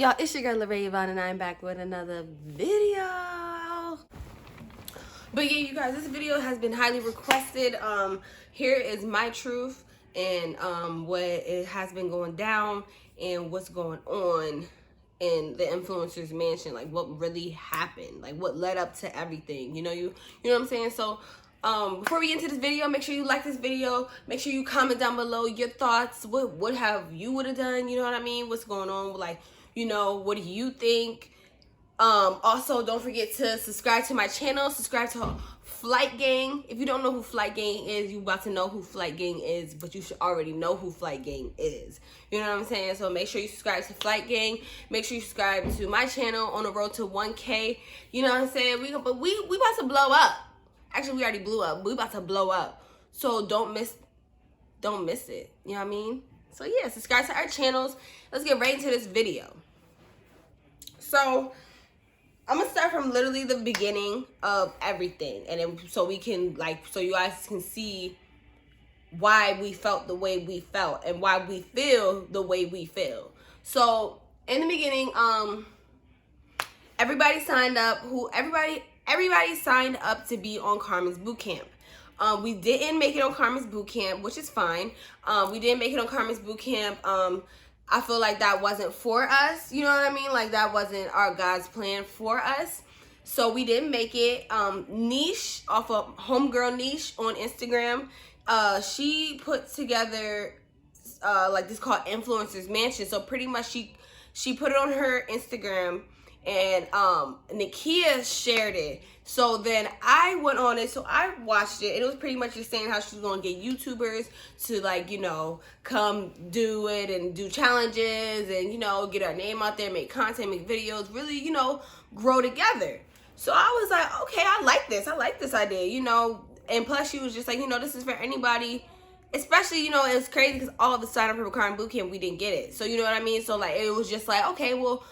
up, y'all? It's your girl leraiyvonne, and I'm back with another video. But yeah, you guys, this video has been highly requested. Here is my truth and what it has been going down and what's going on in the influencer's mansion, like what really happened, like what led up to everything. You know what I'm saying? So before we get into this video, make sure you like this video. Make sure you comment down below your thoughts. What have you would have done? You know what I mean? What's going on? Like, you know, what do you think? Also, don't forget to subscribe to my channel. Subscribe to Flight Gang. If you don't know who Flight Gang is, you about to know who Flight Gang is, but you should already know who Flight Gang is. You know what I'm saying? So make sure you subscribe to Flight Gang. Make sure you subscribe to my channel on the road to 1K. You know what I'm saying? We about to blow up. Actually, we already blew up. We about to blow up. So don't miss it. You know what I mean? So yeah, subscribe to our channels. Let's get right into this video. So I'm gonna start from literally the beginning of everything, and then so we can so you guys can see why we felt the way we felt and why we feel the way we feel. So in the beginning, everybody signed up. Everybody signed up to be on Carmen's boot camp. We didn't make it on Carmen's boot camp, which is fine. We didn't make it on Carmen's boot camp. I feel like that wasn't for us. You know what I mean? Like that wasn't our God's plan for us. So we didn't make it. Niche, off of Homegirl Niche on Instagram, she put together like this called Influencers Mansion. So pretty much she put it on her Instagram, and NAIJIA shared it. So then I went on it, so I watched it, and it was pretty much just saying how she was gonna get YouTubers to, like, you know, come do it and do challenges and, you know, get our name out there, make content, make videos, really, you know, grow together. So I was like, okay, I like this idea, you know. And plus she was just like, you know, this is for anybody. Especially, you know, it was crazy because all of the sign up for Carmen boot camp, we didn't get it. So you know what I mean? So like it was just like, okay, well,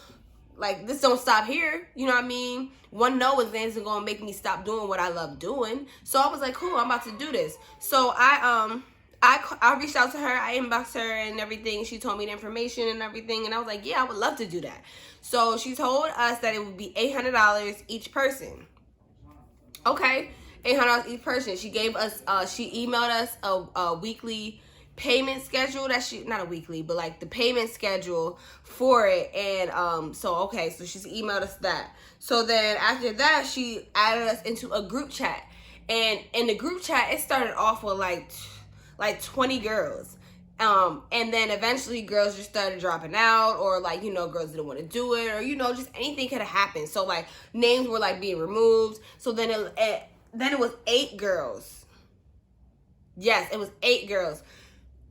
like, this don't stop here, you know what I mean? One no isn't gonna make me stop doing what I love doing. So I was like, cool, I'm about to do this. So I reached out to her, I inboxed her and everything. She told me the information and everything, and I was like, yeah, I would love to do that. So she told us that it would be $800 each person. Okay, $800 each person. She gave us, she emailed us a weekly payment schedule that not a weekly, but like the payment schedule for it. And so okay, so she's emailed us that. So then after that, she added us into a group chat, and in the group chat it started off with like 20 girls, and then eventually girls just started dropping out, or like, you know, girls didn't want to do it, or, you know, just anything could have happened. So like names were like being removed. So then it was 8 girls. Yes, it was 8 girls.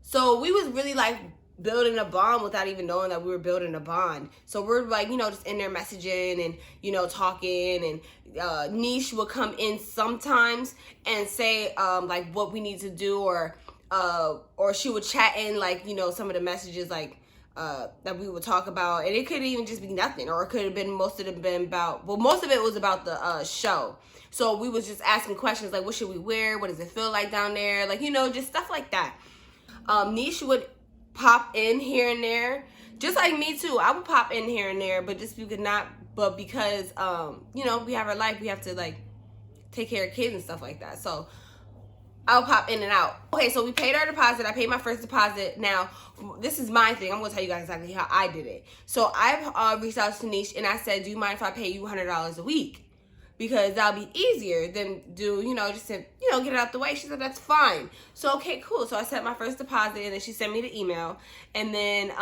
So we was really like building a bond without even knowing that we were building a bond. So we're like, you know, just in there messaging and, you know, talking, and Niche would come in sometimes and say like what we need to do, or she would chat in, like, you know, some of the messages like that we would talk about, and it could even just be nothing, or it could have been most of it was about the show. So we was just asking questions like, what should we wear? What does it feel like down there? Like, you know, just stuff like that. Niche would pop in here and there, just like me too. I would pop in here and there, but just because you know, we have our life, we have to like take care of kids and stuff like that. So I'll pop in and out. Okay, so we paid our deposit. I paid my first deposit. Now, this is my thing. I'm gonna tell you guys exactly how I did it. So I've reached out to Niche and I said, do you mind if I pay you $100 a week? Because that'll be easier than do, you know, just to, you know, get it out the way. She said, that's fine. So, okay, cool. So I sent my first deposit, and then she sent me the email. And then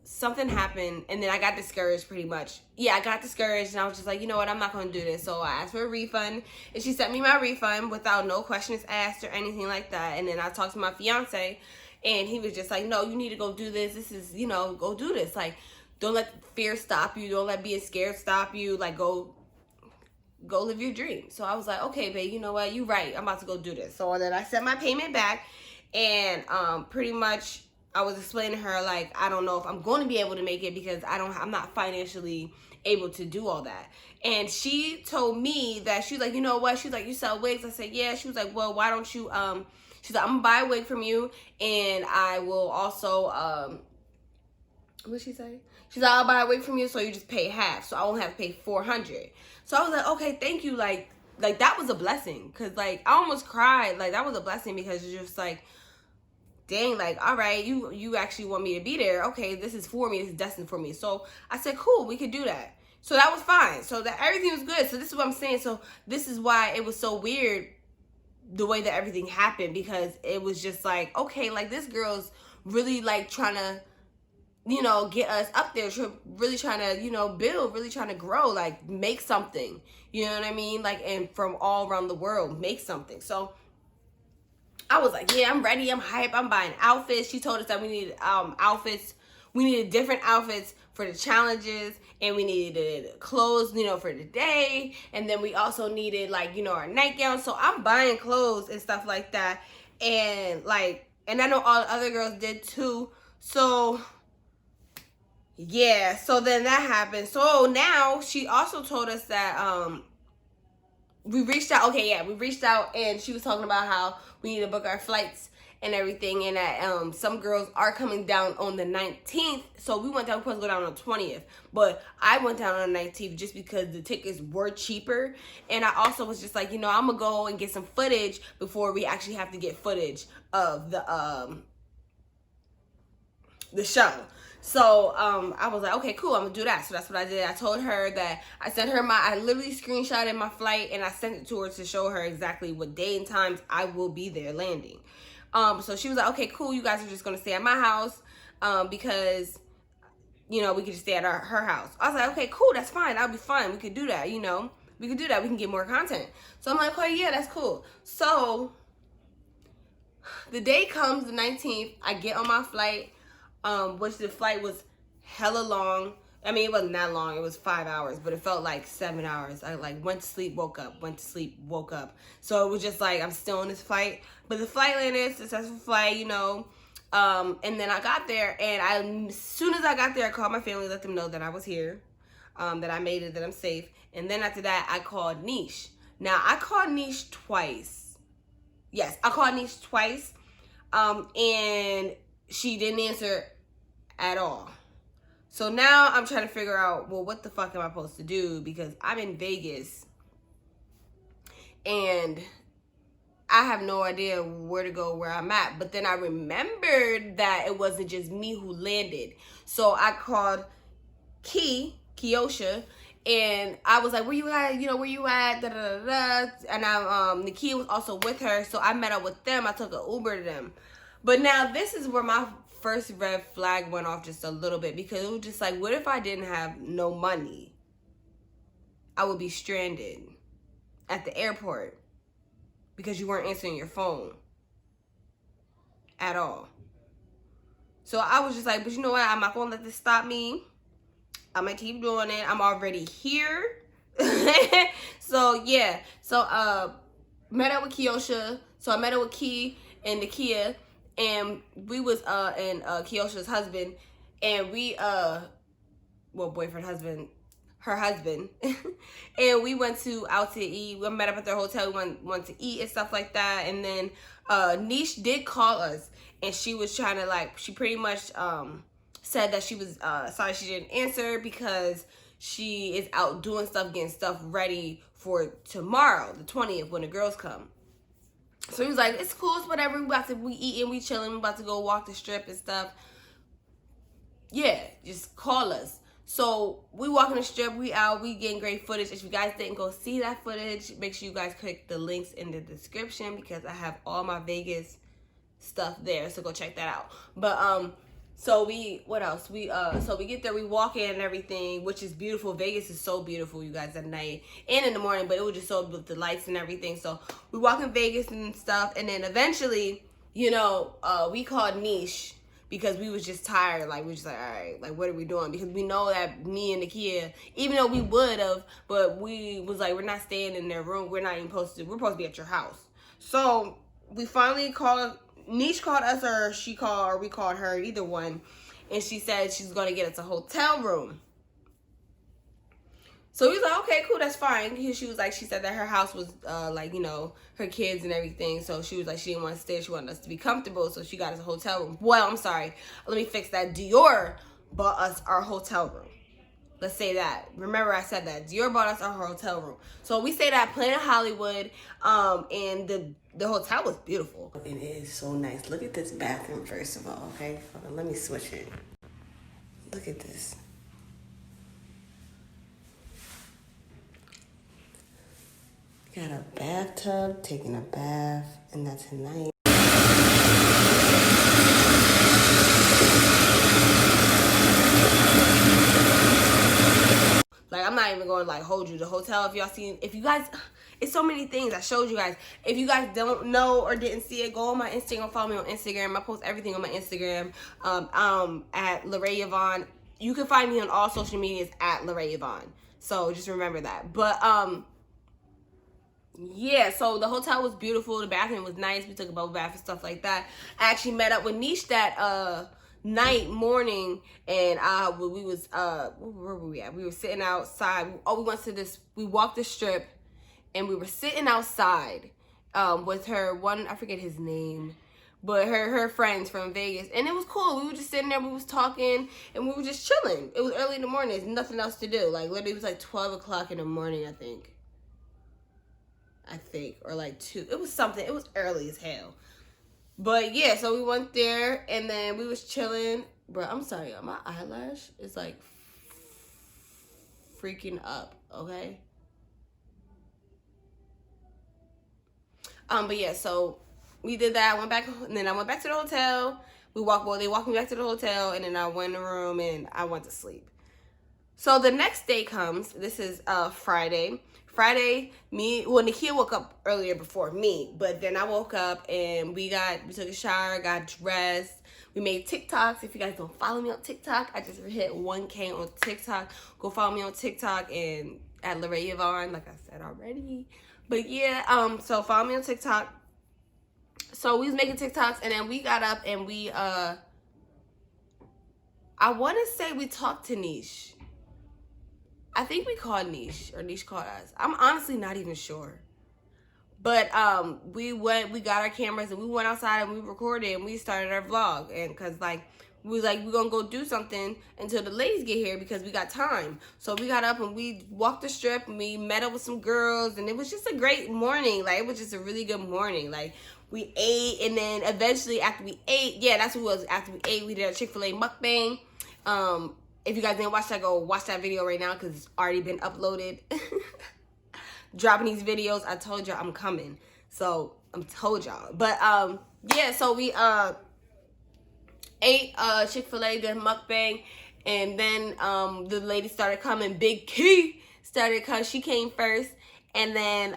something happened, and then I got discouraged pretty much. Yeah, I got discouraged, and I was just like, you know what, I'm not going to do this. So I asked for a refund, and she sent me my refund without no questions asked or anything like that. And then I talked to my fiance, and he was just like, no, you need to go do this. This is, you know, go do this. Like, don't let fear stop you. Don't let being scared stop you. Like, go live your dream. So I was like, okay, babe, you know what? You're right. I'm about to go do this. So then I sent my payment back, and pretty much I was explaining to her, like, I don't know if I'm going to be able to make it because I'm not financially able to do all that. And she told me that, she's like, you know what? She's like, you sell wigs? I said, yeah. She was like, well, why don't you, she's like, I'm going to buy a wig from you, and I will also, What'd she say? She's like, I'll buy a wig from you, so you just pay half, so I won't have to pay $400. So I was like, okay, thank you. Like that was a blessing, cause like I almost cried. Like that was a blessing because it's just like, dang, like, all right, you actually want me to be there. Okay, this is for me. This is destined for me. So I said, cool, we could do that. So that was fine. So that everything was good. So this is what I'm saying. So this is why it was so weird the way that everything happened, because it was just like, okay, like this girl's really like trying to, you know, get us up there, really trying to, you know, build, really trying to grow, like make something, you know what I mean? Like, and from all around the world, make something. So I was like, yeah, I'm ready, I'm hype, I'm buying outfits. She told us that we needed outfits. We needed different outfits for the challenges, and we needed clothes, you know, for the day. And then we also needed, like, you know, our nightgowns. So I'm buying clothes and stuff like that. And like, and I know all the other girls did too. So yeah, so then that happened. So now she also told us that we reached out. Okay, yeah, we reached out, and she was talking about how we need to book our flights and everything, and that some girls are coming down on the 19th. So we went down, supposed to go down on the 20th, but I went down on the 19th just because the tickets were cheaper. And I also was just like, you know, I'm gonna go and get some footage before we actually have to get footage of the show. So I was like, okay, cool, I'm gonna do that. So that's what I did. I told her that I sent her I literally screenshotted my flight, and I sent it to her to show her exactly what day and times I will be there landing. So she was like, okay, cool, you guys are just gonna stay at my house because, you know, we could just stay at her house. I was like, okay, cool, that's fine, that'll be fine, we could do that, you know, we could do that, we can get more content. So I'm like, okay, yeah, that's cool. So the day comes, the 19th, I get on my flight, which the flight was hella long. I mean, it wasn't that long. It was 5 hours, but it felt like 7 hours. I like went to sleep, woke up, went to sleep, woke up. So it was just like, I'm still on this flight. But the flight landed, successful flight, you know. And then I got there, and as soon as I got there, I called my family, let them know that I was here, that I made it, that I'm safe. And then after that, I called Niche. Now, I called Niche twice. Yes, I called Niche twice, and she didn't answer at all. So now I'm trying to figure out, well, what the fuck am I supposed to do? Because I'm in Vegas and I have no idea where to go, where I'm at. But then I remembered that it wasn't just me who landed. So I called Keosha, and I was like, where you at? You know, where you at? Da, da, da, da. And Nakia was also with her. So I met up with them. I took an Uber to them. But now this is where my first red flag went off just a little bit, because it was just like, what if I didn't have no money? I would be stranded at the airport because you weren't answering your phone at all. So I was just like, but you know what? I'm not gonna let this stop me. I'm gonna keep doing it. I'm already here. So yeah. So met up with Keosha. So I met up with Key and Nakia. And we was and Keosha's husband, and we well, boyfriend, husband, her husband, and we went out to eat. We met up at their hotel. We went to eat and stuff like that. And then Niche did call us, and she was trying to, like, she pretty much said that she was sorry she didn't answer because she is out doing stuff, getting stuff ready for tomorrow, the 20th, when the girls come. So he was like, it's cool, it's whatever, we eating, we chilling, we about to go walk the strip and stuff. Yeah, just call us. So we walking the strip, we out, we getting great footage. If you guys didn't go see that footage, make sure you guys click the links in the description, because I have all my Vegas stuff there, so go check that out. But so what else? So we get there, we walk in and everything, which is beautiful. Vegas is so beautiful, you guys, at night and in the morning, but it was just so with the lights and everything. So we walk in Vegas and stuff, and then eventually, you know, we called Niche because we was just tired. Like, we was just like, all right, like, what are we doing? Because we know that me and Nakia, even though we would have, but we was like, we're not staying in their room. We're not even supposed to, we're supposed to be at your house. So we finally called, Niche called us, or she called, or we called her, either one, and she said she's going to get us a hotel room. So we was like, okay, cool, that's fine. She was like, she said that her house was like, you know, her kids and everything. So she was like, she didn't want to stay. She wanted us to be comfortable. So she got us a hotel room. Well, I'm sorry. Let me fix that. Dior bought us our hotel room. Let's say that. Remember I said that. Dior bought us our hotel room. So we stayed at Planet Hollywood, and the hotel was beautiful. It is so nice. Look at this bathroom first of all, okay? Hold on, let me switch it. Look at this. Got a bathtub, taking a bath, and that's nice. Like, I'm not even going to like hold you. The hotel, if you guys, it's so many things I showed you guys. If you guys don't know or didn't see it, go on my Instagram, follow me on Instagram. I post everything on my Instagram, at leraiyvonne. You can find me on all social medias at leraiyvonne. So just remember that. But, yeah, so the hotel was beautiful. The bathroom was nice. We took a bubble bath and stuff like that. I actually met up with Niche that morning, and we was where were we at? We were sitting outside. Oh, we walked the strip, and we were sitting outside with her I forget his name, but her friends from Vegas, and it was cool. We were just sitting there, we was talking, and we were just chilling. It was early in the morning. There's nothing else to do. Like, literally, it was like 12 o'clock in the morning, I think, or like 2. It was something. It was early as hell. But yeah, so we went there, and then we was chilling. Bro, I'm sorry, my eyelash is like freaking up, okay? But yeah, so we did that. I went back, and then I went back to the hotel. They walked me back to the hotel, and then I went in the room, and I went to sleep. So the next day comes. This is Friday. Nakia woke up earlier before me, but then I woke up and we took a shower, got dressed. We made TikToks. If you guys don't follow me on TikTok, I just hit 1K on TikTok. Go follow me on TikTok and at leraiyvonne, like I said already. But yeah, so follow me on TikTok. So we was making TikToks, and then we got up and we I want to say we talked to Niche. I think we called Niche, or Niche called us. I'm honestly not even sure. But we got our cameras, and we went outside and we recorded, and we started our vlog. And cause we was like, we're gonna go do something until the ladies get here because we got time. So we got up and we walked the strip, and we met up with some girls, and it was just a great morning. Like, it was just a really good morning. Like, we ate, and then eventually after we ate, yeah, that's what it was. After we ate, we did a CHICK-FIL-A mukbang. If you guys didn't watch that, go watch that video right now because it's already been uploaded. Dropping these videos. I told y'all I'm coming. So, I told y'all. But, yeah, so we ate CHICK-FIL-A, did mukbang, and then the lady started coming. Big Key started coming. She came first. And then,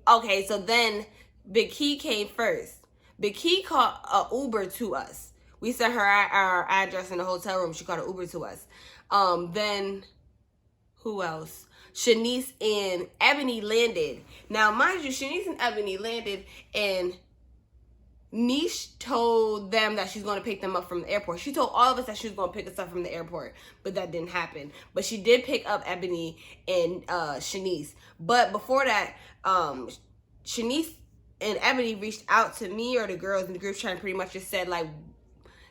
okay, so then Big Key came first. Big Key called an Uber to us. We sent her our address in the hotel room. She called an Uber to us. Then, who else? Shanice and Ebony landed. Now, mind you, Shanice and Ebony landed, and Niche told them that she's going to pick them up from the airport. She told all of us that she was going to pick us up from the airport, but that didn't happen. But she did pick up Ebony and Shanice. But before that, Shanice and Ebony reached out to me or the girls in the group chat and pretty much just said, like,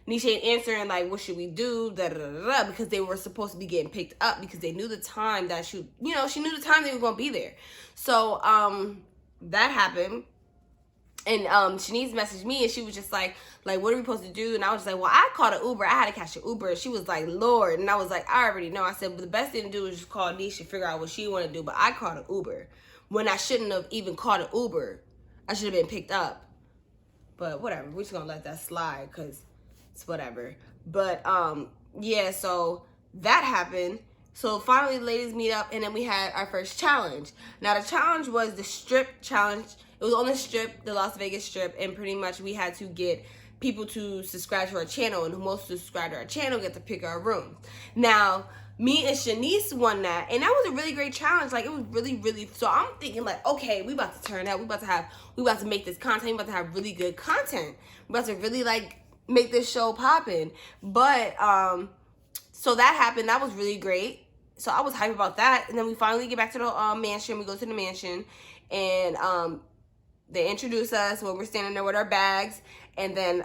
Niche ain't answering, like, what should we do, because they were supposed to be getting picked up because they knew the time that she knew the time they were going to be there. So, that happened. And Shanice messaged me, and she was just like, what are we supposed to do? And I was just like, well, I called an Uber. I had to catch an Uber. And she was like, Lord. And I was like, I already know. I said, but the best thing to do is just call Niche and figure out what she want to do. But I called an Uber when I shouldn't have even called an Uber. I should have been picked up. But whatever. We're just going to let that slide because it's whatever. But, yeah, so that happened. So finally, the ladies meet up, and then we had our first challenge. Now, the challenge was the strip challenge. It was on the strip, the Las Vegas strip, and pretty much we had to get people to subscribe to our channel, and the most subscribed to our channel get to pick our room. Now, me and Shanice won that, and that was a really great challenge. Like, it was really, really, so I'm thinking, like, okay, we about to turn out. We about to make this content. We about to have really good content. We about to really, like, make this show popping. But, so that happened. That was really great. So I was hyped about that. And then we finally get back to the mansion. We go to the mansion, and they introduce us when we're standing there with our bags. And then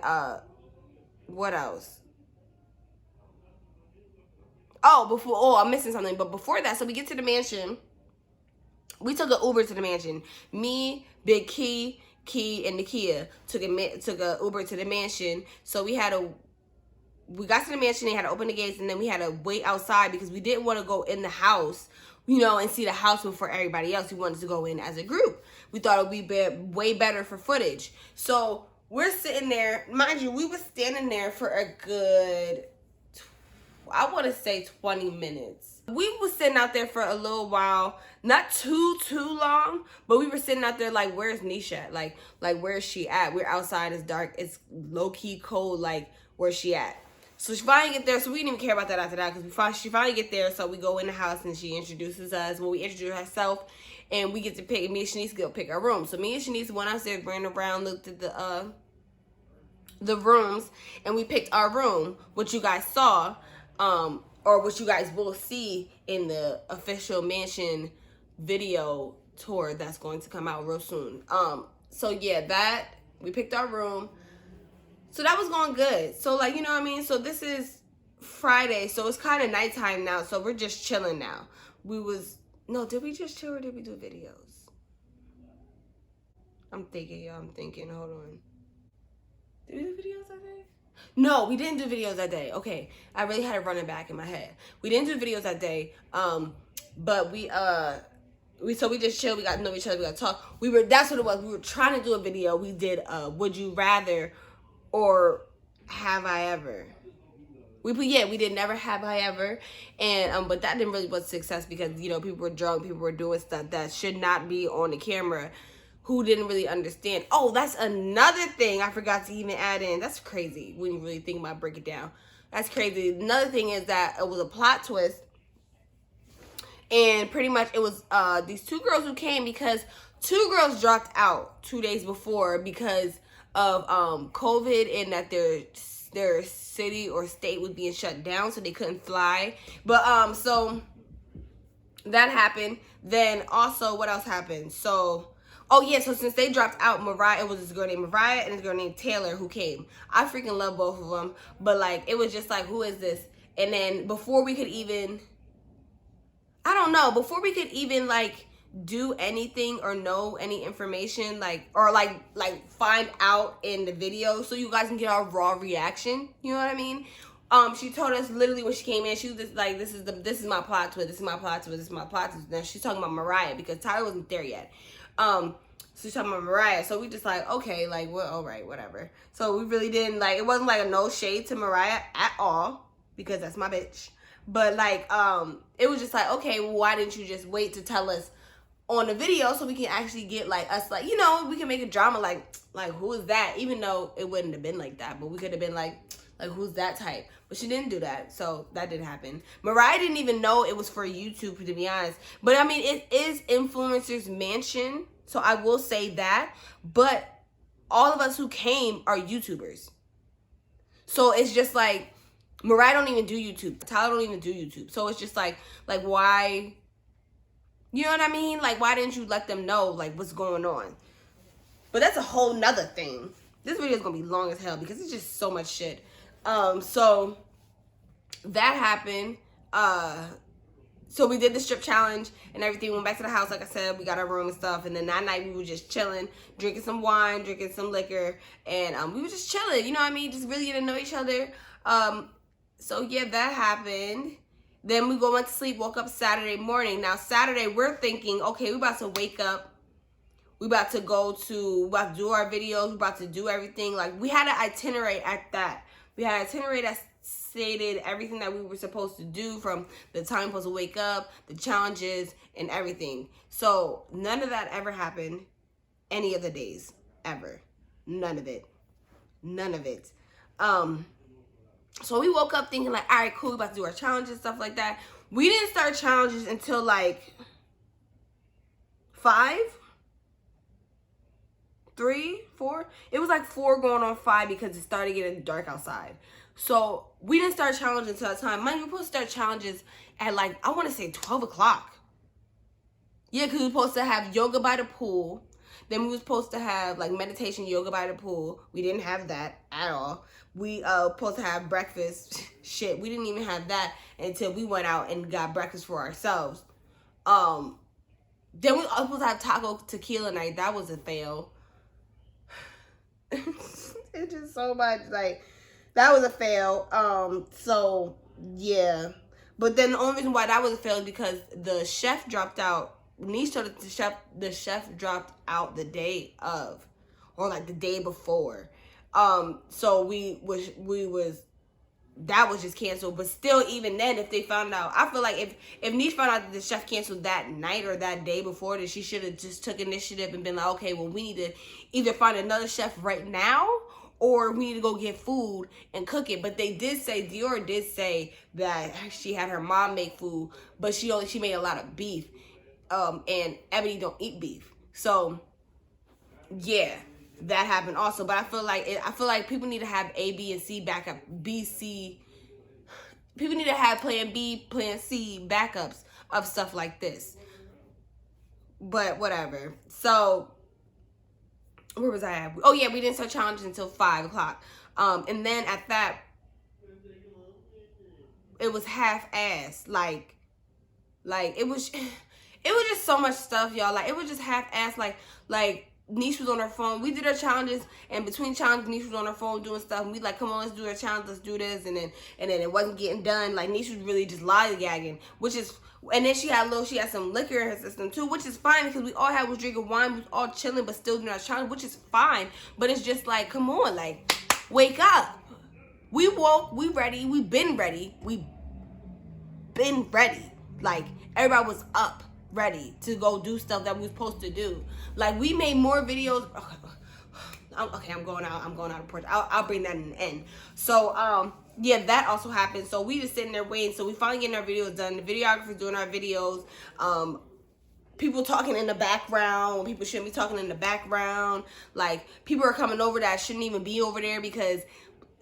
what else? Oh, I'm missing something. But before that, so we get to the mansion. We took an Uber to the mansion. Me, Big Key, and Nakia took a Uber to the mansion. So we got to the mansion. They had to open the gates, and then we had to wait outside because we didn't want to go in the house, you know, and see the house before everybody else. We wanted to go in as a group. We thought it would be way better for footage. So we're sitting there. Mind you, we were standing there for a good, I want to say 20 minutes. We were sitting out there for a little while, not too long, but we were sitting out there like, where's Nisha at? Like where is she at? We're outside, it's dark, it's low-key cold, like, where's she at? So she finally get there, so we didn't even care about that after that, because she finally get there, so we go in the house, and she introduces us. Well, we introduce herself, and we get to pick, me and Shanice go pick our room. So me and Shanice went upstairs, ran around, looked at the rooms, and we picked our room, which you guys saw, or what you guys will see in the official mansion video tour that's going to come out real soon. So yeah, we picked our room. So that was going good. So, like, you know what I mean? So this is Friday, so it's kind of nighttime now, so we're just chilling now. Did we just chill or did we do videos? I'm thinking, hold on. Did we do videos that day? No, we didn't do videos that day. Okay, I really had to run it back in my head. We didn't do videos that day, but we just chilled. We got to know each other. We got to talk. That's what it was. We were trying to do a video. We did Would You Rather or Have I Ever. We did Never Have I Ever, and but that didn't really was success because, you know, people were drunk, people were doing stuff that should not be on the camera, who didn't really understand. Oh, that's another thing I forgot to even add in. That's crazy when you really think about it, break it down. That's crazy. Another thing is that it was a plot twist, and pretty much it was these two girls who came because two girls dropped out 2 days before because of COVID, and that their city or state was being shut down, so they couldn't fly. But so that happened. Then also, what else happened? So, oh yeah, so since they dropped out, it was this girl named Mariah and this girl named Taylor who came. I freaking love both of them, but like, it was just like, who is this? And then before we could even, like do anything or know any information, like, or like find out in the video so you guys can get our raw reaction, you know what I mean? She told us literally when she came in, she was just like, this is my plot twist, this is my plot twist, this is my plot twist. Then she's talking about Mariah because Tyler wasn't there yet. So she's talking about Mariah, so we just like, okay, like, well, all right, whatever. So we really didn't, like, it wasn't like a no shade to Mariah at all because that's my bitch. But like, it was just like, okay, well, why didn't you just wait to tell us on the video so we can actually get like us, like, you know, we can make a drama like who is that, even though it wouldn't have been like that, but we could have been like who's that type. But she didn't do that, so that didn't happen. Mariah didn't even know it was for YouTube, to be honest. But I mean, it is influencers mansion, so I will say that. But all of us who came are YouTubers, so it's just like Mariah don't even do YouTube, Tyler don't even do YouTube, so it's just like why? You know what I mean? Like, why didn't you let them know, like, what's going on? But that's a whole nother thing. This video is going to be long as hell because it's just so much shit. So that happened. So we did the strip challenge and everything. We went back to the house, like I said. We got our room and stuff. And then that night, we were just chilling, drinking some wine, drinking some liquor. And we were just chilling, you know what I mean? Just really getting to know each other. So, yeah, that happened. Then we went to sleep, woke up Saturday morning. Now, Saturday, we're thinking, okay, we're about to wake up. We about to do our videos. We're about to do everything. Like, we had an itinerary at that. We had an itinerary that stated everything that we were supposed to do, from the time we're supposed to wake up, the challenges, and everything. So, none of that ever happened any of the days, ever. None of it. None of it. So we woke up thinking like, all right, cool, we about to do our challenges, stuff like that. We didn't start challenges until like 5, 3, 4. It was like 4 going on 5 because it started getting dark outside. So we didn't start challenges until that time. Mind you, we're supposed to start challenges at like, I want to say 12 o'clock. Yeah, because we're supposed to have yoga by the pool. Then we was supposed to have like meditation yoga by the pool. We didn't have that at all. We supposed to have breakfast. Shit, we didn't even have that until we went out and got breakfast for ourselves. Then we were supposed to have taco tequila night. That was a fail. It's just so much, like, that was a fail. So yeah, but then the only reason why that was a fail is because the chef dropped out. Niche told us the chef dropped out the day of, or like the day before. So that was just canceled. But still, even then, if they found out, I feel like if Niche found out that the chef canceled that night or that day before, that she should have just took initiative and been like, okay, well, we need to either find another chef right now, or we need to go get food and cook it. But they did say, Dior did say that she had her mom make food, but she made a lot of beef. And Ebony don't eat beef. So yeah, that happened also. But I feel like people need to have A, B, and C backup. B, C. People need to have plan B, plan C backups of stuff like this. But whatever. So where was I at? Oh yeah, we didn't start challenging until 5 o'clock. And then at that, it was half-assed. Like it was just so much stuff, y'all. Like, it was just half-assed. Like Niche was on her phone. We did our challenges, and between challenges, Niche was on her phone doing stuff. And we like, come on, let's do our challenge, let's do this. And then it wasn't getting done. Like, Niche was really just lollygagging, and then she had some liquor in her system too, which is fine because we all was drinking wine, we was all chilling, but still doing our challenge, which is fine. But it's just like, come on, like, wake up. We woke, we ready, we been ready, Like, everybody was up, ready to go do stuff that we was supposed to do. Like, we made more videos. Okay, I'm going out of porch. I'll bring that in the end. So, yeah, that also happened. So we just sitting there waiting. So we finally getting our videos done. The videographer's doing our videos. People talking in the background when people shouldn't be talking in the background. Like, people are coming over that shouldn't even be over there because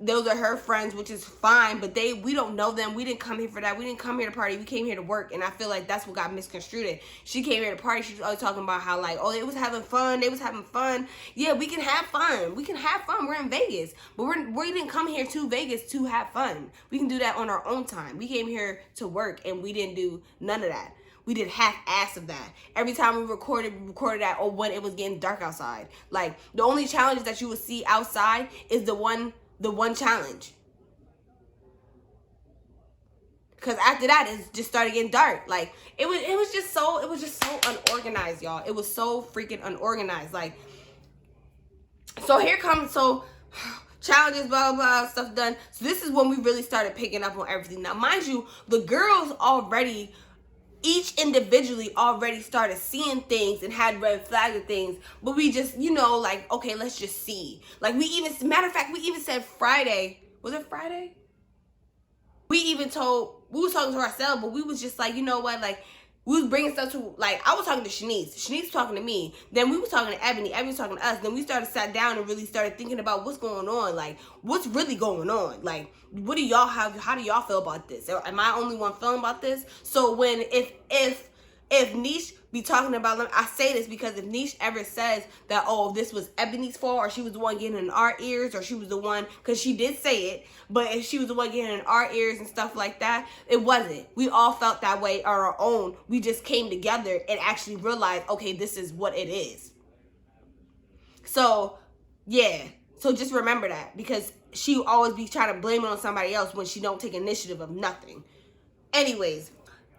those are her friends, which is fine, but we don't know them. We didn't come here for that. We didn't come here to party. We came here to work, and I feel like that's what got misconstrued. She came here to party. She was always talking about how, like, oh, they was having fun. They was having fun. Yeah, we can have fun. We can have fun. We're in Vegas, but we didn't come here to Vegas to have fun. We can do that on our own time. We came here to work, and we didn't do none of that. We did half-ass of that. Every time we recorded that when it was getting dark outside. Like, the only challenges that you would see outside is the one challenge. Because after that, it just started getting dark. Like, it was just so unorganized, y'all. It was so freaking unorganized. Like, so here comes, challenges, blah, blah, blah, stuff done. So this is when we really started picking up on everything. Now, mind you, the girls already, each individually already started seeing things and had red flags of things, but we just, like, okay, let's just see. Like, matter of fact, we even said Friday. Was it Friday? We was talking to ourselves, but we was just like, you know what, like, we was bringing stuff to, like, I was talking to Shanice. Shanice was talking to me. Then we was talking to Ebony. Ebony was talking to us. Then we sat down and really started thinking about what's going on. Like, what's really going on? Like, what do y'all have? How do y'all feel about this? Am I the only one feeling about this? So if Niche be talking about, I say this because if Niche ever says that, oh, this was Ebony's fault, or she was the one getting in our ears, or she was the one, because she did say it, but if she was the one getting in our ears and stuff like that, it wasn't. We all felt that way on our own. We just came together and actually realized, okay, this is what it is. So, yeah. So just remember that, because she always be trying to blame it on somebody else when she don't take initiative of nothing. Anyways,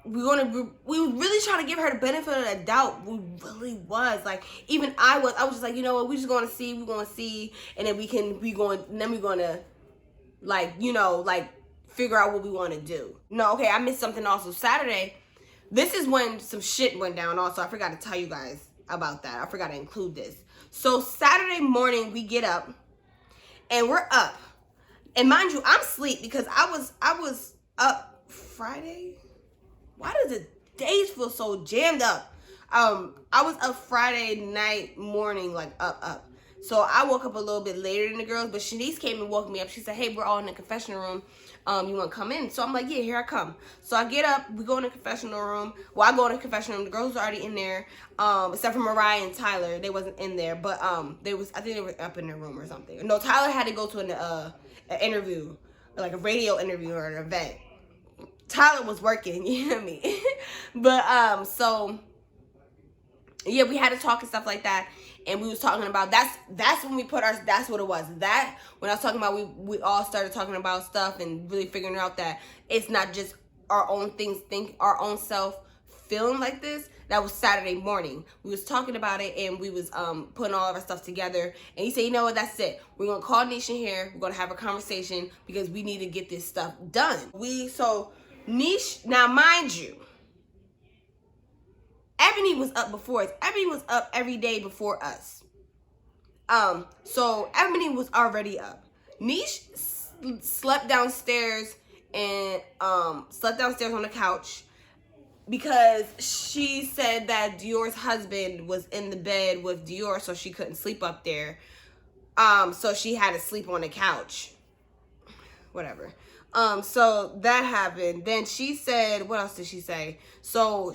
we were really trying to give her the benefit of the doubt. We really was. Like, even I was just like, you know what, we're just going to see, and then we're going to, like, like, figure out what we want to do. No, okay, I missed something also. Saturday, this is when some shit went down also. I forgot to tell you guys about that. I forgot to include this. So Saturday morning, we get up, and we're up. And mind you, I'm asleep because I was up Friday. Why does the days feel so jammed up? I was up Friday night morning, like up. So I woke up a little bit later than the girls, but Shanice came and woke me up. She said, hey, we're all in the confessional room. You want to come in? So I'm like, yeah, here I come. So I get up, we go in the confessional room. Well, I go in the confessional room. The girls were already in there, except for Mariah and Tyler. They wasn't in there, but I think they were up in their room or something. No, Tyler had to go to an interview, like a radio interview or an event. Tyler was working, you hear me? But so yeah, we had to talk and stuff like that, and we was talking about that's when we put our, that's what it was. That when I was talking about, we all started talking about stuff and really figuring out that it's not just our own things, our own self feeling like this. That was Saturday morning. We was talking about it, and we was putting all of our stuff together, and he said, you know what, that's it. We're gonna call Nisha here. We're gonna have a conversation because we need to get this stuff done. So Niche, now mind you, Ebony was up before us. Ebony was up every day before us. So Ebony was already up. Niche slept downstairs and slept downstairs on the couch because she said that Dior's husband was in the bed with Dior, so she couldn't sleep up there. So she had to sleep on the couch. Whatever. So that happened. Then she said, what else did she say? So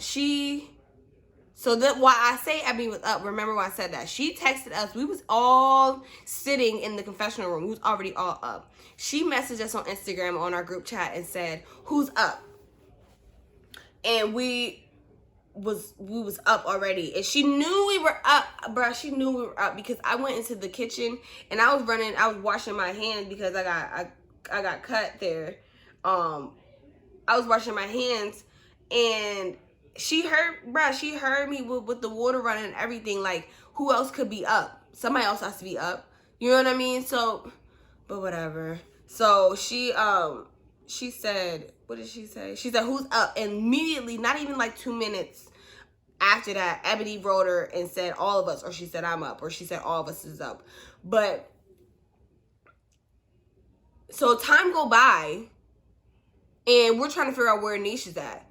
that why I say Ebony was up, remember why I said that. She texted us. We was all sitting in the confessional room. We was already all up. She messaged us on Instagram on our group chat and said, who's up? And we was up already. And she knew we were up, bruh. She knew we were up because I went into the kitchen and I was washing my hands because I got cut there. I was washing my hands, and she heard me with the water running and everything. Like, who else could be up? Somebody else has to be up. You know what I mean? So, but whatever. So she said, what did she say? She said, who's up? And immediately, not even like 2 minutes after that, Ebony wrote her and said, all of us, or she said, I'm up, or she said, all of us is up. But so time go by, and we're trying to figure out where Nisha's at.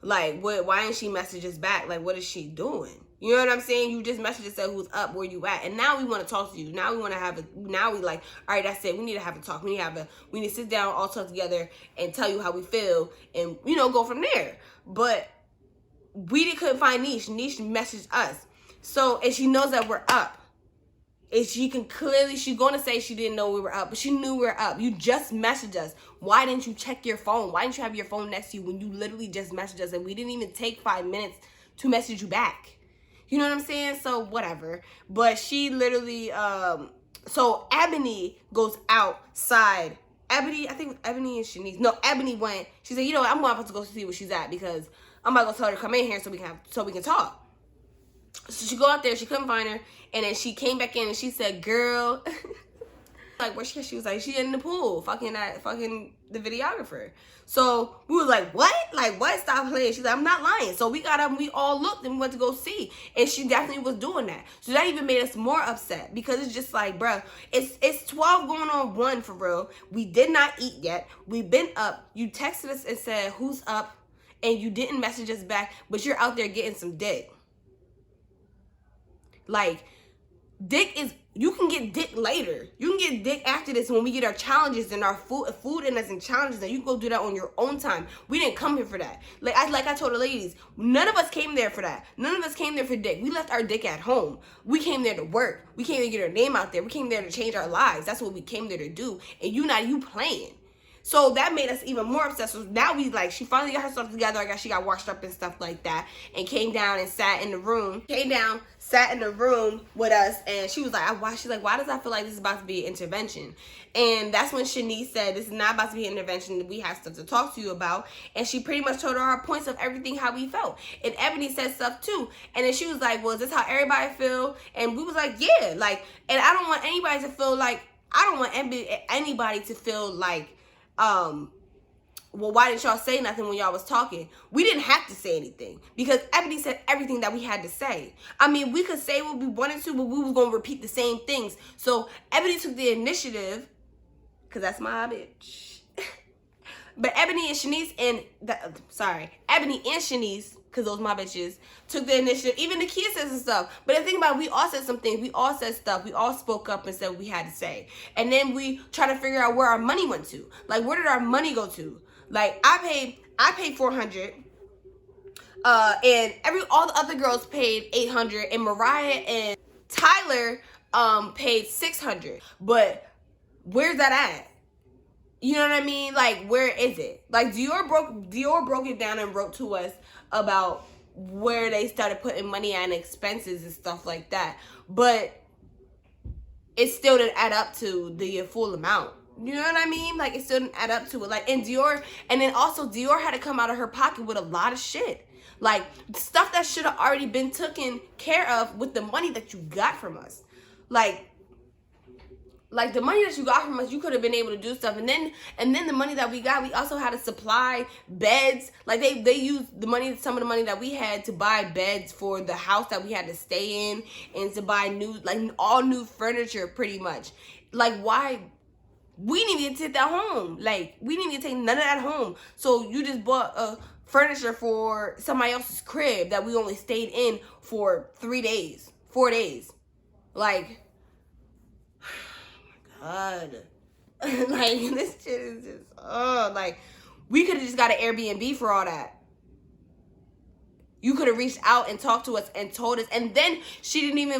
Like, why didn't she message us back? Like, what is she doing? You know what I'm saying? You just messaged and said, who's up, where you at? And now we want to talk to you. Now we want to have now we like, all right, that's it. We need to have a talk. We need to sit down, all talk together and tell you how we feel and, you know, go from there. But we couldn't find Niche. Niche messaged us. So, and she knows that we're up. And she can clearly, she's going to say she didn't know we were up, but she knew we were up. You just messaged us. Why didn't you check your phone? Why didn't you have your phone next to you when you literally just messaged us and we didn't even take 5 minutes to message you back? You know what I'm saying? So whatever. But she literally, so Ebony goes outside. Ebony, I think Ebony and Shanice. No, Ebony went, she said, you know what, I'm about to go see where she's at because I'm about to tell her to come in here so we can talk. So she go out there, she couldn't find her, and then she came back in and she said, girl, like, where she was like, she in the pool, fucking the videographer. So we was like, what? Like, what? Stop playing. She's like, I'm not lying. So we got up and we all looked and we went to go see, and she definitely was doing that. So that even made us more upset because it's just like, bruh, it's 12 going on 1 for real. We did not eat yet. We've been up. You texted us and said, who's up? And you didn't message us back, but you're out there getting some dick. Like, dick is, you can get dick later. You can get dick after this when we get our challenges and our food in us and challenges, and you can go do that on your own time. We didn't come here for that. Like I told the ladies, none of us came there for that. None of us came there for dick. We left our dick at home. We came there to work. We came there to get our name out there. We came there to change our lives. That's what we came there to do. And you playing. So that made us even more obsessed. So now we like, she finally got herself together. I guess she got washed up and stuff like that, and came down and sat in the room. Sat in the room with us, and she was like, she's like, why does I feel like this is about to be an intervention? And that's when Shanice said, this is not about to be an intervention. We have stuff to talk to you about. And she pretty much told her our points of everything, how we felt. And Ebony said stuff too. And then she was like, well, is this how everybody feel? And we was like, yeah. Like, and I don't want anybody to feel like, well, why didn't y'all say nothing when y'all was talking? We didn't have to say anything because Ebony said everything that we had to say. I mean, we could say what we wanted to, but we was going to repeat the same things. So Ebony took the initiative, because that's my bitch. But Ebony and Shanice Ebony and Shanice, because those my bitches, took the initiative. Even Nakia said some stuff. But the thing about it, we all said some things. We all said stuff. We all spoke up and said what we had to say. And then we try to figure out where our money went to. Like, where did our money go to? Like, I paid $400. And all the other girls paid $800. And Mariah and Tyler paid $600. But where's that at? You know what I mean? Like, where is it? Like, Dior broke it down and wrote to us about where they started putting money on expenses and stuff like that. But it still didn't add up to the full amount. You know what I mean? Like, it still didn't add up to it. Like, and then also Dior had to come out of her pocket with a lot of shit. Like, stuff that should have already been taken care of with the money that you got from us. Like the money that you got from us, you could have been able to do stuff. And then the money that we got, we also had to supply beds. Like, they used some of the money that we had to buy beds for the house that we had to stay in, and to buy all new furniture pretty much. Like, why? We didn't even take that home. Like, we didn't even take none of that home. So you just bought furniture for somebody else's crib that we only stayed in for 4 days. Like, God. Like, this shit is just, like, we could have just got an Airbnb for all that. You could have reached out and talked to us and told us. And then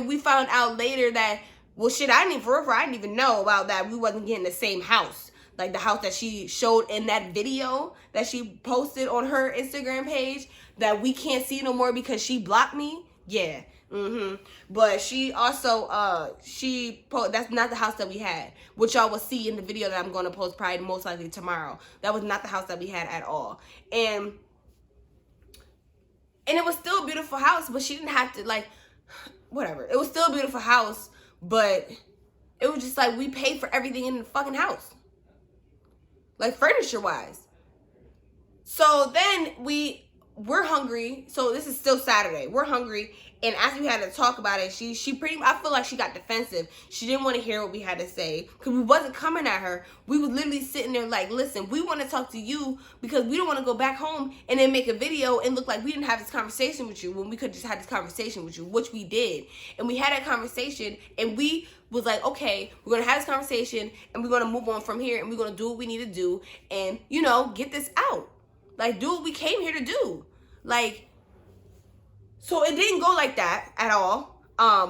we found out later that, well, shit, I didn't even know about that. We wasn't getting the same house. Like, the house that she showed in that video that she posted on her Instagram page that we can't see no more because she blocked me. Yeah. But she also that's not the house that we had, which y'all will see in the video that I'm going to post probably most likely tomorrow. That was not the house that we had at all. And it was still a beautiful house, but she didn't have to, like, whatever. It was still a beautiful house, but it was just like, we paid for everything in the fucking house, like, furniture wise. So then we're hungry. So this is still Saturday. We're hungry. And after we had to talk about it, I feel like she got defensive. She didn't want to hear what we had to say because we wasn't coming at her. We was literally sitting there like, listen, we want to talk to you because we don't want to go back home and then make a video and look like we didn't have this conversation with you when we could just have this conversation with you, which we did. And we had that conversation and we was like, okay, we're going to have this conversation and we're going to move on from here and we're going to do what we need to do and, get this out. Like, do what we came here to do. Like, so it didn't go like that at all.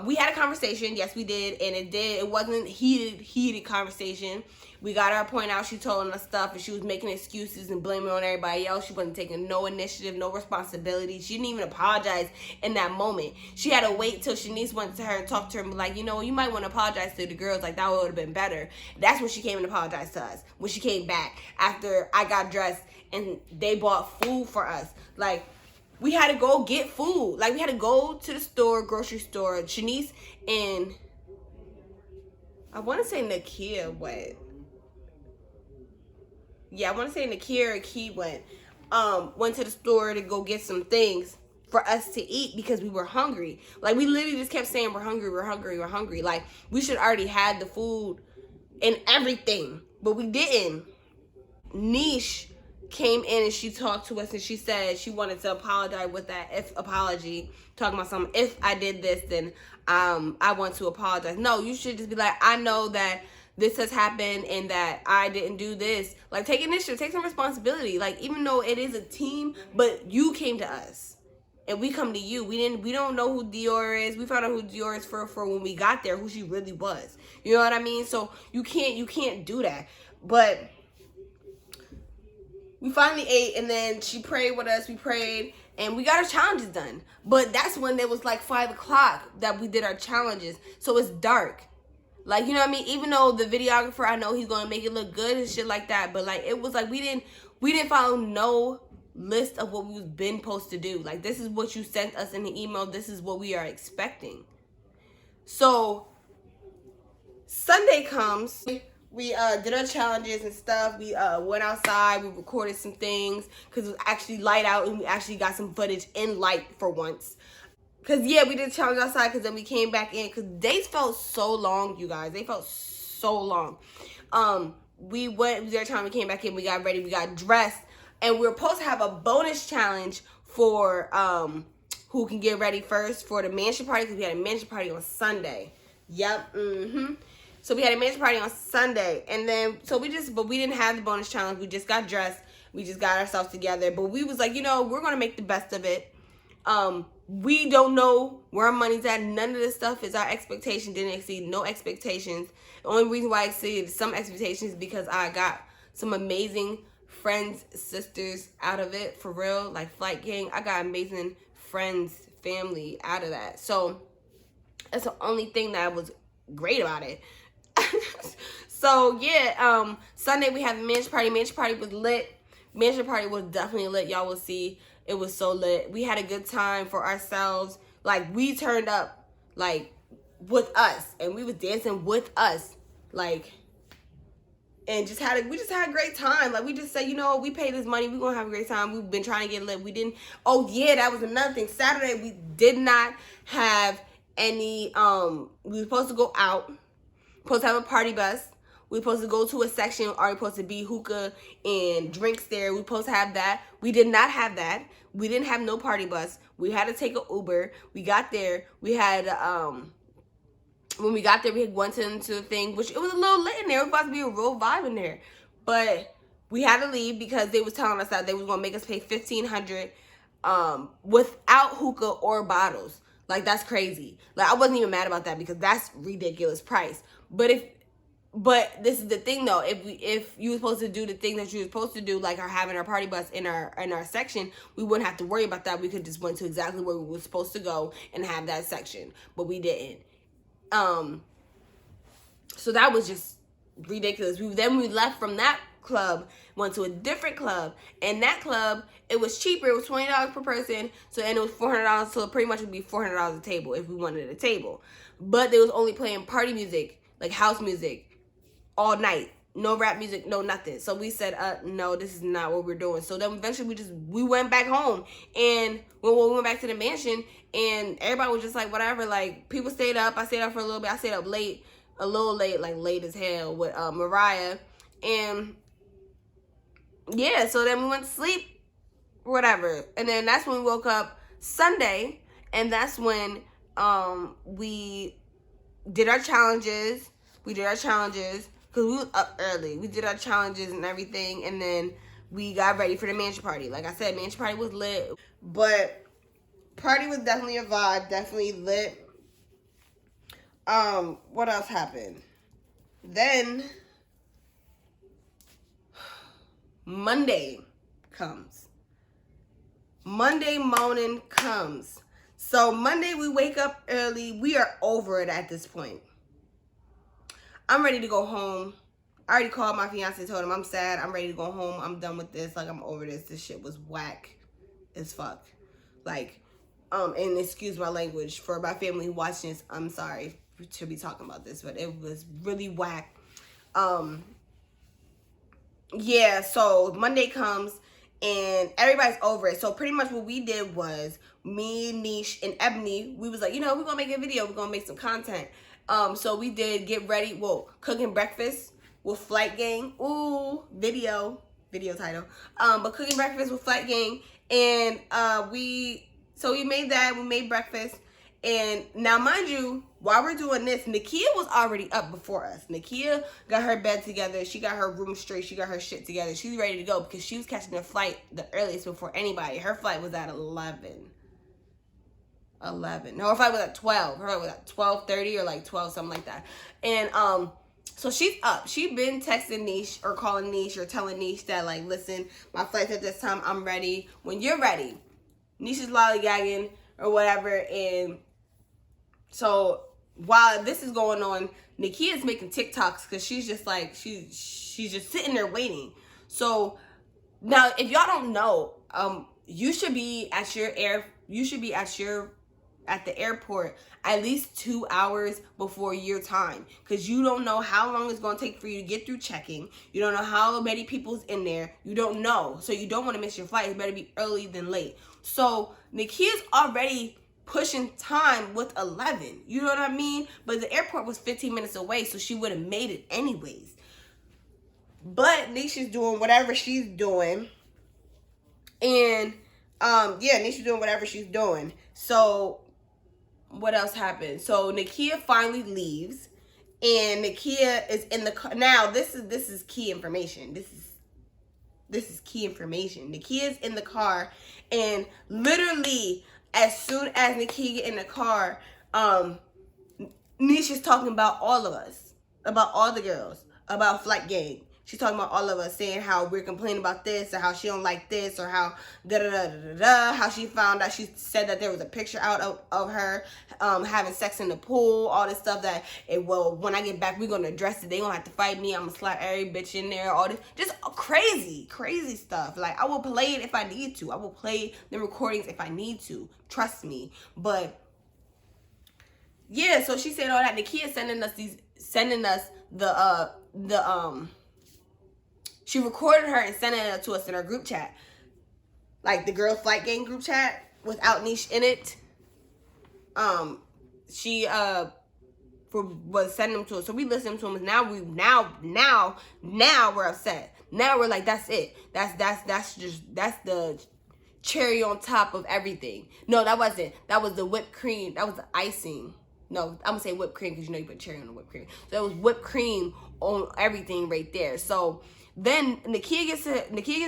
We had a conversation, yes we did, and it wasn't heated conversation. We got our point out, she told us stuff, and she was making excuses and blaming on everybody else. She wasn't taking no initiative, no responsibility. She didn't even apologize in that moment. She had to wait till Shanice went to her and talked to her and be like, you might want to apologize to the girls, like, that would have been better. That's when she came and apologized to us, when she came back after I got dressed and they bought food for us. Like, we had to go get food. Like, we had to go to the store, grocery store. Shanice and I want to say Nakia went. Yeah, I want to say Nakia or Key went to the store to go get some things for us to eat because we were hungry. Like, we literally just kept saying, we're hungry, we're hungry, we're hungry. Like, we should already had the food and everything, but we didn't. Niche came in and she talked to us and she said she wanted to apologize with that apology, talking about something. If I did this, then I want to apologize. No, you should just be like, I know that this has happened and that I didn't do this. Like, take initiative, take some responsibility. Like, even though it is a team, but you came to us and we come to you. We don't know who Dior is. We found out who Dior is for when we got there, who she really was. You know what I mean? So you can't do that. But we finally ate, and then she prayed with us. We prayed, and we got our challenges done. But that's when it was like 5 o'clock that we did our challenges. So it's dark. Like, you know what I mean? Even though the videographer, I know he's going to make it look good and shit like that. But, like, it was like we didn't follow no list of what we've been supposed to do. Like, this is what you sent us in the email. This is what we are expecting. So Sunday comes. We did our challenges and stuff. We went outside. We recorded some things because it was actually light out and we actually got some footage in light for once. Because, yeah, we did a challenge outside because then we came back in because days felt so long, you guys. They felt so long. we went, we did our time, we came back in, we got ready, we got dressed, and we were supposed to have a bonus challenge for who can get ready first for the mansion party, because we had a mansion party on Sunday. Yep. So we had a mansion party on Sunday, and then but we didn't have the bonus challenge. We just got dressed, we just got ourselves together, but we was like, you know, we're gonna make the best of it. We don't know where our money's at. None of this stuff is our expectation. Didn't exceed no expectations. The only reason why I exceeded some expectations is because I got some amazing friends, sisters out of it, for real. Like Flight Gang, I got amazing friends, family out of that. So that's the only thing that was great about it. So yeah, Sunday we had the mansion party. Mansion party was lit. Mansion party was definitely lit. Y'all will see. It was so lit. We had a good time for ourselves. Like, we turned up, like, with us. And we was dancing with us. Like, and we just had a great time. Like, we just said, you know, we paid this money. We're going to have a great time. We've been trying to get lit. We didn't. Oh, yeah, that was another thing. Saturday, we did not have any, we were supposed to go out. Supposed to have a party bus. We supposed to go to a section, already supposed to be hookah and drinks there. We supposed to have that. We did not have that. We didn't have no party bus. We had to take an Uber. We got there. We had, when we got there, we had went into the thing, which it was a little lit in there. It was about to be a real vibe in there. But we had to leave because they was telling us that they was going to make us pay $1,500 without hookah or bottles. Like, that's crazy. Like, I wasn't even mad about that because that's ridiculous price. But this is the thing though, if you were supposed to do the thing that you were supposed to do, like having our party bus in our section, we wouldn't have to worry about that. We could just went to exactly where we were supposed to go and have that section, but we didn't. So that was just ridiculous. Then we left from that club, went to a different club, and that club, it was cheaper. It was $20 per person, so and it was $400, so it pretty much would be $400 a table if we wanted a table. But they was only playing party music, like house music, all night. No rap music, no nothing. So we said, no, this is not what we're doing. So then eventually we went back home. And when we went back to the mansion, and everybody was just like, whatever. Like, people stayed up. I stayed up for a little bit. I stayed up late, a little late, like late as hell with Mariah. And yeah, so then we went to sleep, whatever. And then that's when we woke up Sunday. And that's when we did our challenges. Because we was up early. We did our challenges and everything. And then we got ready for the mansion party. Like I said, mansion party was lit. But party was definitely a vibe. Definitely lit. What else happened? Then Monday comes. Monday morning comes. So Monday we wake up early. We are over it at this point. I'm ready to go home. I already called my fiance, told him I'm sad. I'm ready to go home. I'm done with this. Like, I'm over this. This shit was whack as fuck. Like, and excuse my language for my family watching this. I'm sorry to be talking about this, but it was really whack. Yeah, so Monday comes and everybody's over it. So pretty much what we did was me, Niche, and Ebony, we was like, you know, we're gonna make a video. We're gonna make some content. So we did get ready, cooking breakfast with Flight Gang. Ooh, video title. But cooking breakfast with Flight Gang. And we made that, we made breakfast. And now, mind you, while we're doing this, Nakia was already up before us. Nakia got her bed together. She got her room straight. She got her shit together. She's ready to go because she was catching a flight the earliest before anybody. Her flight was at 11. No, her flight was at 12. Her flight was at 12:30 or like 12, something like that. And so she's up. She been texting Niche or calling Niche or telling Niche that, like, listen, my flight's at this time. I'm ready. When you're ready. Niche is lollygagging or whatever. And so while this is going on, Nakia's making TikToks because she's just like, she's just sitting there waiting. So now, if y'all don't know, you should be at the airport at least 2 hours before your time, because you don't know how long it's going to take for you to get through checking. You don't know how many people's in there. You don't know. So you don't want to miss your flight. It better be early than late. So Nakia's already pushing time with 11. You know what I mean? But the airport was 15 minutes away, so she would have made it anyways. But Nisha's doing whatever she's doing. And yeah, Nisha's doing whatever she's doing. So what else happened? So Nakia finally leaves, and Nakia is in the car. Now this is key information. This is key information. Nakia's in the car, and literally as soon as Nakia get in the car, Nisha's talking about all of us, about all the girls, about Flight Gang. She's talking about all of us, saying how we're complaining about this, or how she don't like this, or how da-da-da-da-da-da, how she found out, she said that there was a picture out of her having sex in the pool, all this stuff that, well, when I get back, we're going to address it. They going to have to fight me. I'm going to slap every bitch in there, all this. Just crazy, crazy stuff. Like, I will play it if I need to. I will play the recordings if I need to. Trust me. But yeah, so she said all that. Nakia sending us she recorded her and sent it to us in our group chat. Like the Girl Flight Gang group chat without Niche in it. She was sending them to us. So we listened to them. Now we're upset. Now we're like, that's it. That's the cherry on top of everything. No, that wasn't. That was the whipped cream. That was the icing. No, I'm gonna say whipped cream because you know you put cherry on the whipped cream. So it was whipped cream on everything right there. So then Nakia gets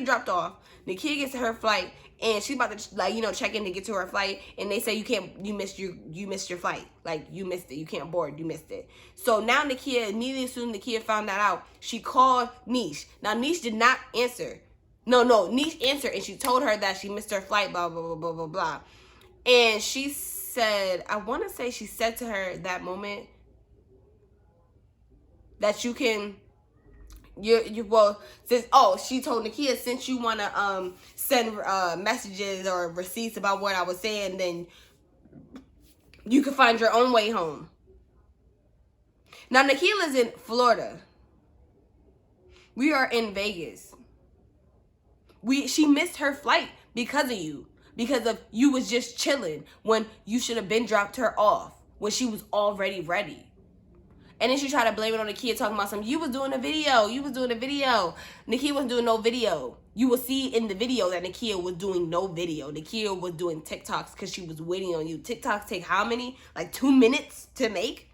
dropped off. Nakia gets to her flight, and she's about to, like, you know, check in to get to her flight, and they say you missed your flight. Like, you missed it. You can't board. You missed it. So now Nakia, immediately as soon as Nakia found that out, she called Niche. Now Niche did not answer. No, Niche answered, and she told her that she missed her flight, blah, blah, blah, blah, blah, blah. And she said, I want to say she said to her that moment that you can, she told Nakia, since you want to send messages or receipts about what I was saying, then you can find your own way home. Now Nakia lives in Florida. We are in Vegas. She missed her flight because of you. Because of you was just chilling when you should have been dropped her off when she was already ready. And then she tried to blame it on the kid, talking about something. You was doing a video. You was doing a video. Nakia wasn't doing no video. You will see in the video that Nakia was doing no video. Nakia was doing TikToks because she was waiting on you. TikToks take how many? Like 2 minutes to make?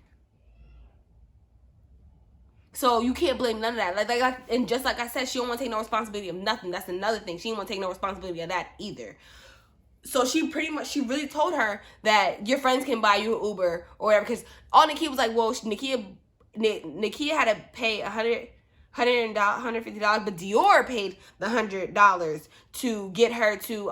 So you can't blame none of that. And just like I said, she don't want to take no responsibility of nothing. That's another thing. She don't want to take no responsibility of that either. So she really told her that your friends can buy you an Uber or whatever. Because all Nakia was like, well, Nakia had to pay $150, but Dior paid the $100 to get her to,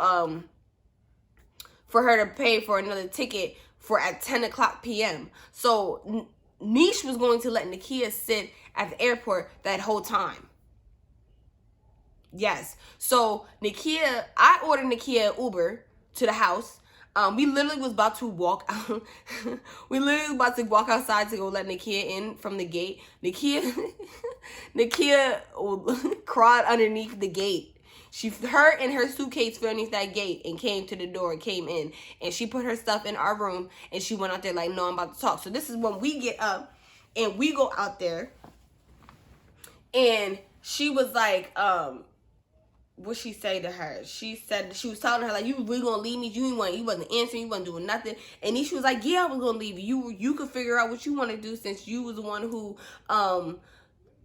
for her to pay for another ticket for at 10 o'clock p.m. So Niche was going to let Nakia sit at the airport that whole time. Yes. So I ordered Nakia an Uber to the house. We literally was about to walk out. We literally was about to walk outside to go let Nakia in from the gate. Nakia crawled underneath the gate. Her and her suitcase fell underneath that gate and came to the door and came in. And she put her stuff in our room and she went out there like, no, I'm about to talk. So this is when we get up and we go out there. And she was like, what she say to her? She said, she was telling her, like, you really gonna leave me? You wasn't answering, you wasn't doing nothing. And then she was like, yeah, I was gonna leave you. You could figure out what you want to do since you was the one who,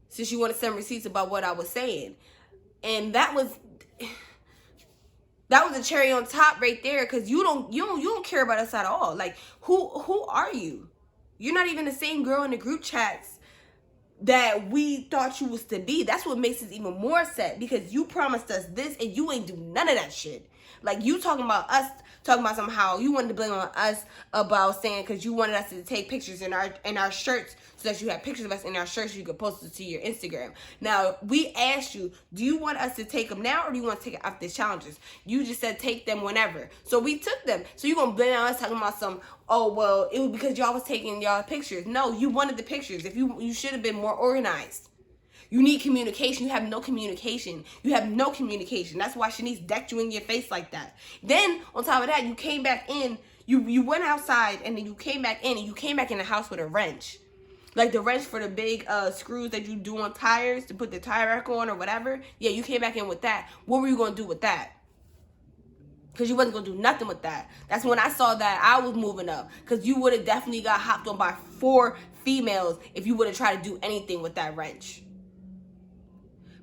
since you want to send receipts about what I was saying. And that was a cherry on top right there, because you don't care about us at all. Like, who are you? You're not even the same girl in the group chats that we thought you was to be. That's what makes us even more sad, because you promised us this and you ain't do none of that shit. Like, you talking about somehow you wanted to blame on us about saying, because you wanted us to take pictures in our shirts, so that you had pictures of us in our shirts, you could post it to your Instagram. Now, we asked you, do you want us to take them now, or do you want to take it after the challenges? You just said take them whenever. So we took them. So you gonna blame on us talking about some, oh, well, it was because y'all was taking y'all pictures. No, you wanted the pictures. If you should have been more organized. You need communication. You have no communication. You have no communication. That's why Shanice decked you in your face like that. Then, on top of that, you came back in. You went outside, and then you came back in, and you came back in the house with a wrench. Like the wrench for the big screws that you do on tires to put the tire rack on or whatever. Yeah, you came back in with that. What were you going to do with that? Because you wasn't going to do nothing with that. That's when I saw that I was moving up. Because you would have definitely got hopped on by 4 females if you would have tried to do anything with that wrench.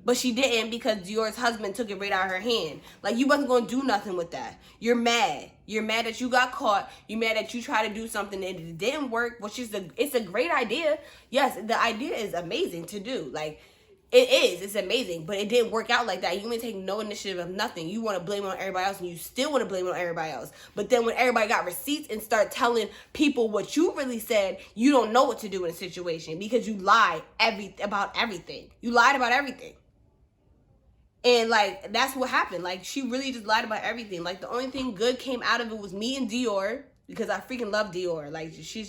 But she didn't, because Dior's husband took it right out of her hand. Like, you wasn't going to do nothing with that. You're mad. You're mad that you got caught. You're mad that you tried to do something and it didn't work, which is it's a great idea. Yes, the idea is amazing to do. Like, it is. It's amazing. But it didn't work out like that. You didn't take no initiative of nothing. You want to blame it on everybody else, and you still want to blame it on everybody else. But then when everybody got receipts and start telling people what you really said, you don't know what to do in a situation because you lied about everything. You lied about everything. And, like, that's what happened. Like, she really just lied about everything. Like, the only thing good came out of it was me and Dior, because I freaking love Dior. Like, she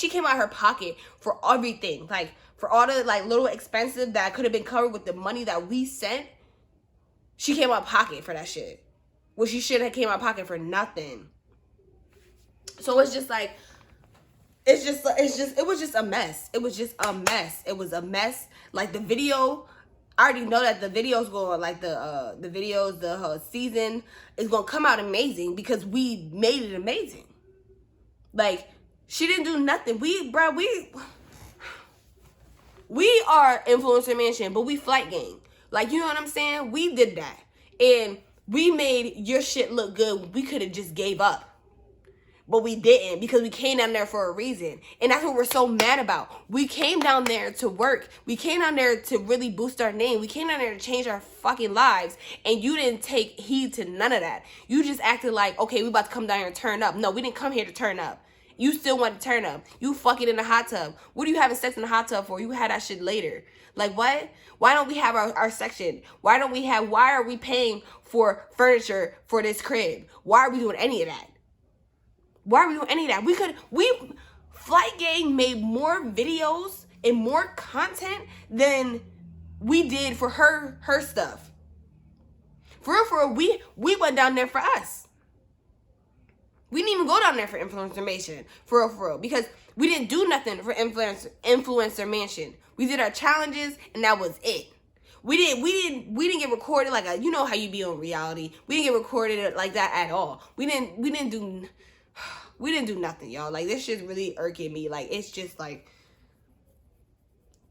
came out of her pocket for everything. Like, for all the, like, little expensive that could have been covered with the money that we sent, she came out of pocket for that shit. Well, she should have came out of pocket for nothing. So it's just like, it was just a mess. It was just a mess. It was a mess. Like, the video, I already know that the video's going, like, the season is going to come out amazing because we made it amazing. Like, she didn't do nothing. We are Influencer Mansion, but we Flight Gang. Like, you know what I'm saying? We did that. And we made your shit look good. We could have just gave up. But we didn't, because we came down there for a reason. And that's what we're so mad about. We came down there to work. We came down there to really boost our name. We came down there to change our fucking lives. And you didn't take heed to none of that. You just acted like, okay, we about to come down here and turn up. No, we didn't come here to turn up. You still want to turn up. You fucking in the hot tub. What are you having sex in the hot tub for? You had that shit later. Like, what? Why don't we have our section? Why are we paying for furniture for this crib? Why are we doing any of that? Why are we doing any of that? Flight Gang made more videos and more content than we did for her stuff. For real, we went down there for us. We didn't even go down there for Influencer Mansion. For real, because we didn't do nothing for Influencer Mansion. We did our challenges, and that was it. We didn't get recorded like you know how you be on reality. We didn't get recorded like that at all. We didn't do nothing, y'all. Like, this shit's really irking me. Like, it's just like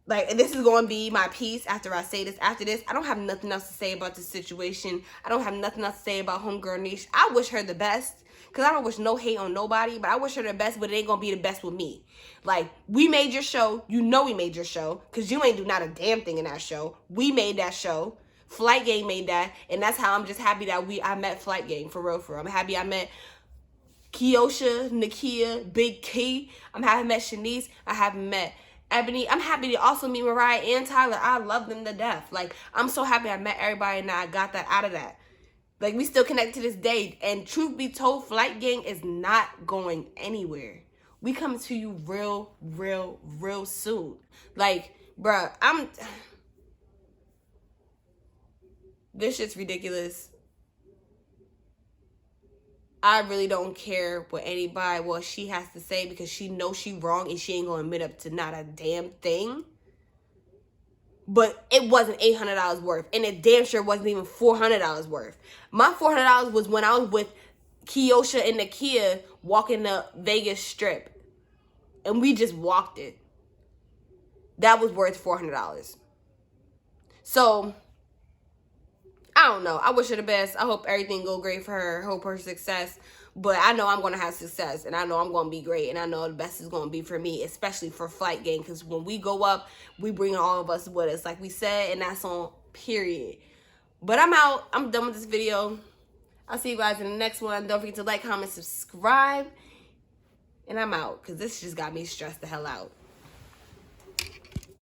this is going to be my piece after I say this. After this, I don't have nothing else to say about this situation. I don't have nothing else to say about homegirl Niche. I wish her the best, because I don't wish no hate on nobody, but I wish her the best, but it ain't going to be the best with me. Like, we made your show. You know we made your show, because you ain't do not a damn thing in that show. We made that show. Flight Gang made that, and that's how I'm just happy that I met Flight Gang, for real. I'm happy I met Kiosha, Nakia, Big K. I'm happy I met Shanice. I haven't met Ebony. I'm happy to also meet Mariah and Tyler. I love them to death. Like, I'm so happy I met everybody and I got that out of that. Like, we still connect to this day. And truth be told, Flight Gang is not going anywhere. We coming to you real soon. Like, bruh, this shit's ridiculous. I really don't care what she has to say, because she knows she wrong and she ain't gonna admit up to not a damn thing. But it wasn't $800 worth, and it damn sure wasn't even $400 worth. My $400 was when I was with Kiosha and Nakia walking the Vegas Strip, and we just walked it. That was worth $400. So, I don't know. I wish her the best. I hope everything go great for her. I hope her success. But I know I'm going to have success. And I know I'm going to be great. And I know the best is going to be for me. Especially for Flight Gang. Because when we go up, we bring all of us with us. Like we said. And that's on period. But I'm out. I'm done with this video. I'll see you guys in the next one. Don't forget to like, comment, subscribe. And I'm out. Because this just got me stressed the hell out.